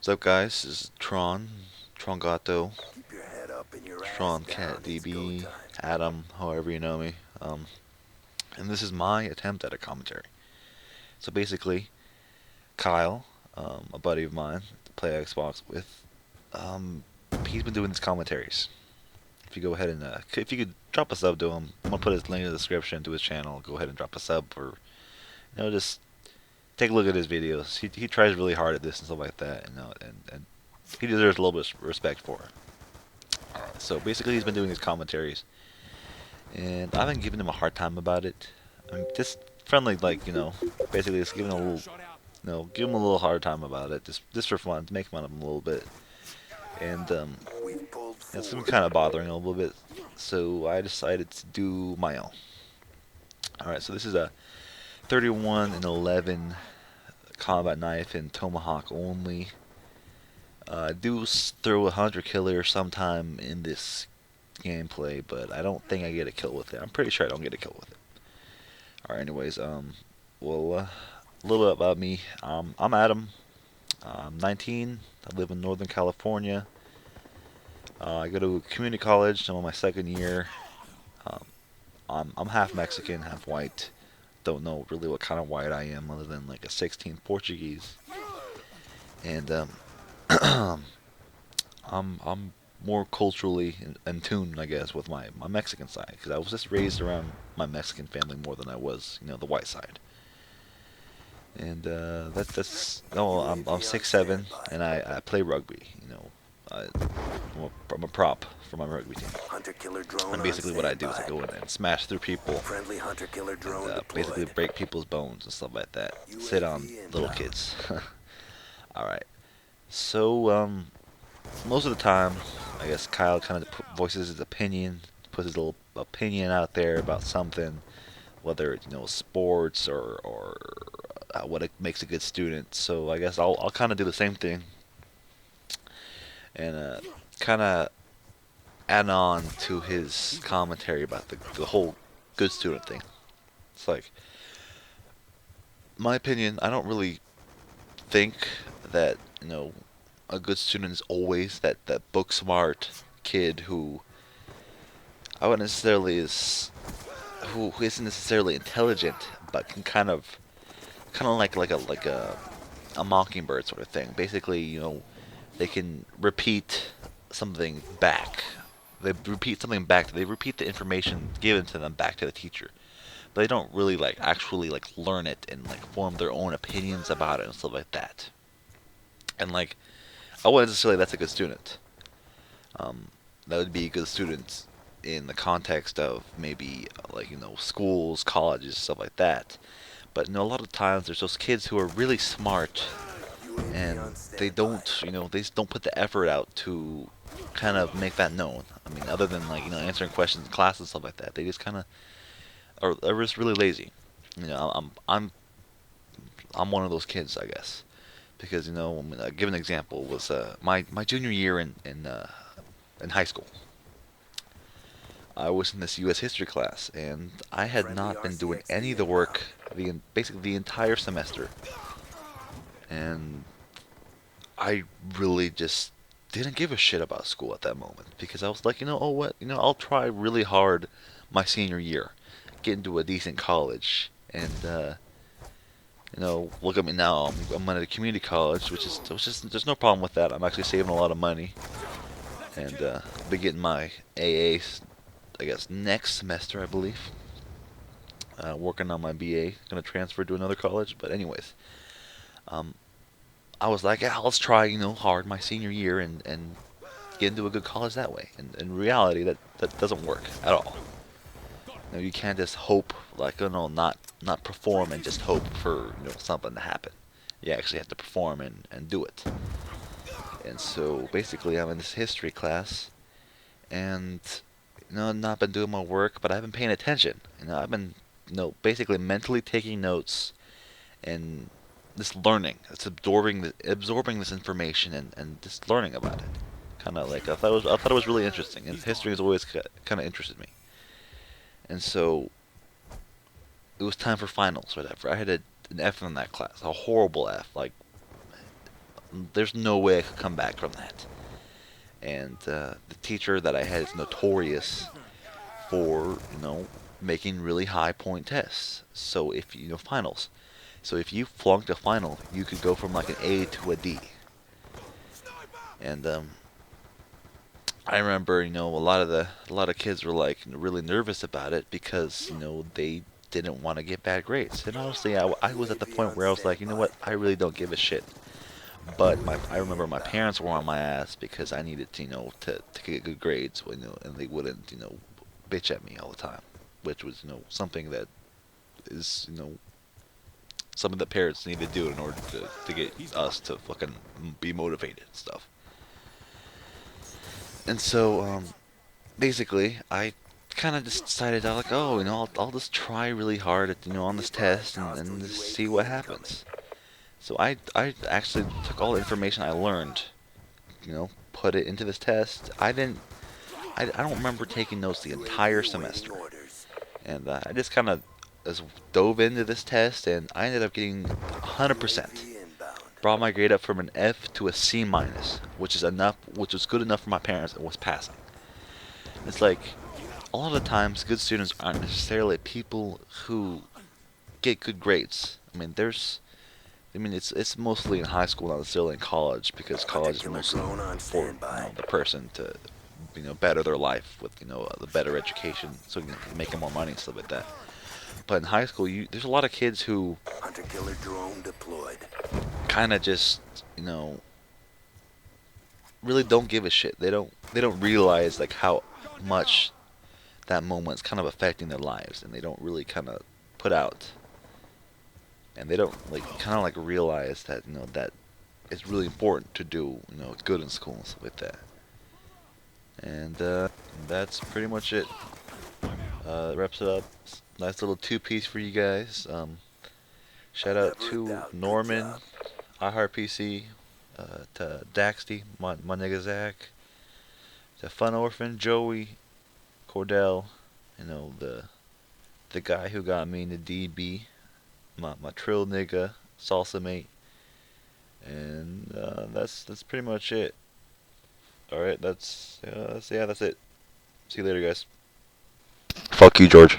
What's up, guys? This is Tron Gato, Keep your head up and your ass Tron down. Cat It's go DB, time. Adam, however you know me. And this is my attempt at a commentary. So basically, Kyle, a buddy of mine, to play Xbox with, um, he's been doing these commentaries. If you go ahead and if you could drop a sub to him, I'm gonna put his link in the description to his channel. Go ahead and drop a sub, or just take a look at his videos. He tries really hard at this and stuff like that, and he deserves a little bit of respect for it. So basically, he's been doing his commentaries, and I've been giving him a hard time about it. I mean, just friendly, like basically just giving him a little, give him a little hard time about it, just for fun, to make fun of him a little bit, and We've pulled it's been forward. kind of bothering him a little bit. So I decided to do my own. All right, so this is a 31 and 11 combat knife and tomahawk only. I do throw a hunter killer sometime in this gameplay, but I don't think I get a kill with it. I'm pretty sure I don't get a kill with it. Alright, anyways, well, a little bit about me. I'm Adam. I'm 19. I live in Northern California. I go to community college. I'm on my second year. Um, I'm half Mexican, half white. Don't know really what kind of white I am, other than like a 16 Portuguese. And I'm more culturally in tune, I guess, with my Mexican side, because I was just raised around my Mexican family more than I was, the white side. And that's no, I'm UAV on 6'7", standby. and I play rugby. I'm a prop for my rugby team. Hunter killer drone And on basically what I do is I standby. go in and smash through people Friendly hunter killer and drone basically deployed. break people's bones and stuff like that. Sit on UAV little inbound. kids. All right. So most of the time, I guess Kyle kind of voices his opinion, puts his little opinion out there about something, whether it's sports or what it makes a good student. So I guess I'll kind of do the same thing and kind of add on to his commentary about the whole good student thing. It's like my opinion. I don't really think that a good student is always that book smart kid who I wouldn't necessarily is who isn't necessarily intelligent, but can kind of like a mockingbird sort of thing. Basically, they can repeat something back. They repeat something back. They repeat the information given to them back to the teacher. But they don't really like actually like learn it and like form their own opinions about it and stuff like that. And like I wouldn't necessarily that's a good student. Um, that would be a good student in the context of maybe like schools, colleges, stuff like that. But a lot of times there's those kids who are really smart UAV and on they standby. don't, they just don't put the effort out to kind of make that known. I mean, other than like answering questions in class and stuff like that, they just kind of are just really lazy. I'm one of those kids, I guess, because I mean, give an example was my junior year in high school. I was in this U.S. history class, and I had Friendly not been doing any RCXD of the work inbound. basically the entire semester, and I really just didn't give a shit about school at that moment because I was like, oh what, I'll try really hard my senior year, get into a decent college, and look at me now. I'm at a community college, which is there's no problem with that. I'm actually saving a lot of money, and I'll be getting my AA, I guess next semester, I believe. Working on my BA, gonna transfer to another college. But anyways, um, I was like, yeah, let's try hard my senior year and get into a good college that way. And in reality, that doesn't work at all. You can't just hope like not perform and just hope for something to happen. You actually have to perform and do it. And so basically, I'm in this history class, and not been doing my work, but I've been paying attention. I've been basically mentally taking notes and just learning. It's absorbing this information and just learning about it. Kind of like I thought it was really interesting, and history has always kind of interested me. And so it was time for finals, or whatever. I had an F in that class, a horrible F, there's no way I could come back from that. And the teacher that I had is notorious for, making really high point tests. So if finals. So if you flunked a final, you could go from like an A to a D. And I remember, a lot of kids were like really nervous about it because they didn't want to get bad grades. And honestly, I was at the point where I was like, you know what, I really don't give a shit. But I remember my parents were on my ass because I needed to, to get good grades, and they wouldn't, bitch at me all the time, which was, something that is, something that parents need to do in order to get us to fucking be motivated and stuff. And so, basically, I kind of just decided, I like, oh, I'll just try really hard at, on this test and just see what happens. So I actually took all the information I learned, put it into this test. I don't remember taking notes the entire semester, and I just kind of just dove into this test, and I ended up getting 100%. Brought my grade up from an F to a C minus, which was good enough for my parents and was passing. It's like a lot of times good students aren't necessarily people who get good grades. It's mostly in high school, not necessarily in college, because college is mostly for the person to better their life with the better education, so you can make more money and stuff like that. But in high school, there's a lot of kids who Hunter killer drone deployed. kind of just really don't give a shit. They don't realize like how much that moment's kind of affecting their lives, and they don't really kind of put out, and they don't like kind of like realize that that it's really important to do good in school and stuff like that. And that's pretty much it. That wraps it up. Nice little two-piece for you guys. Shout out to Norman, iHeartPC, to Daxty, my nigga Zach, to Fun Orphan, Joey, Cordell, the guy who got me into DB, my Trill nigga, Salsa mate, and that's pretty much it. All right, that's it. See you later, guys. Fuck you, George.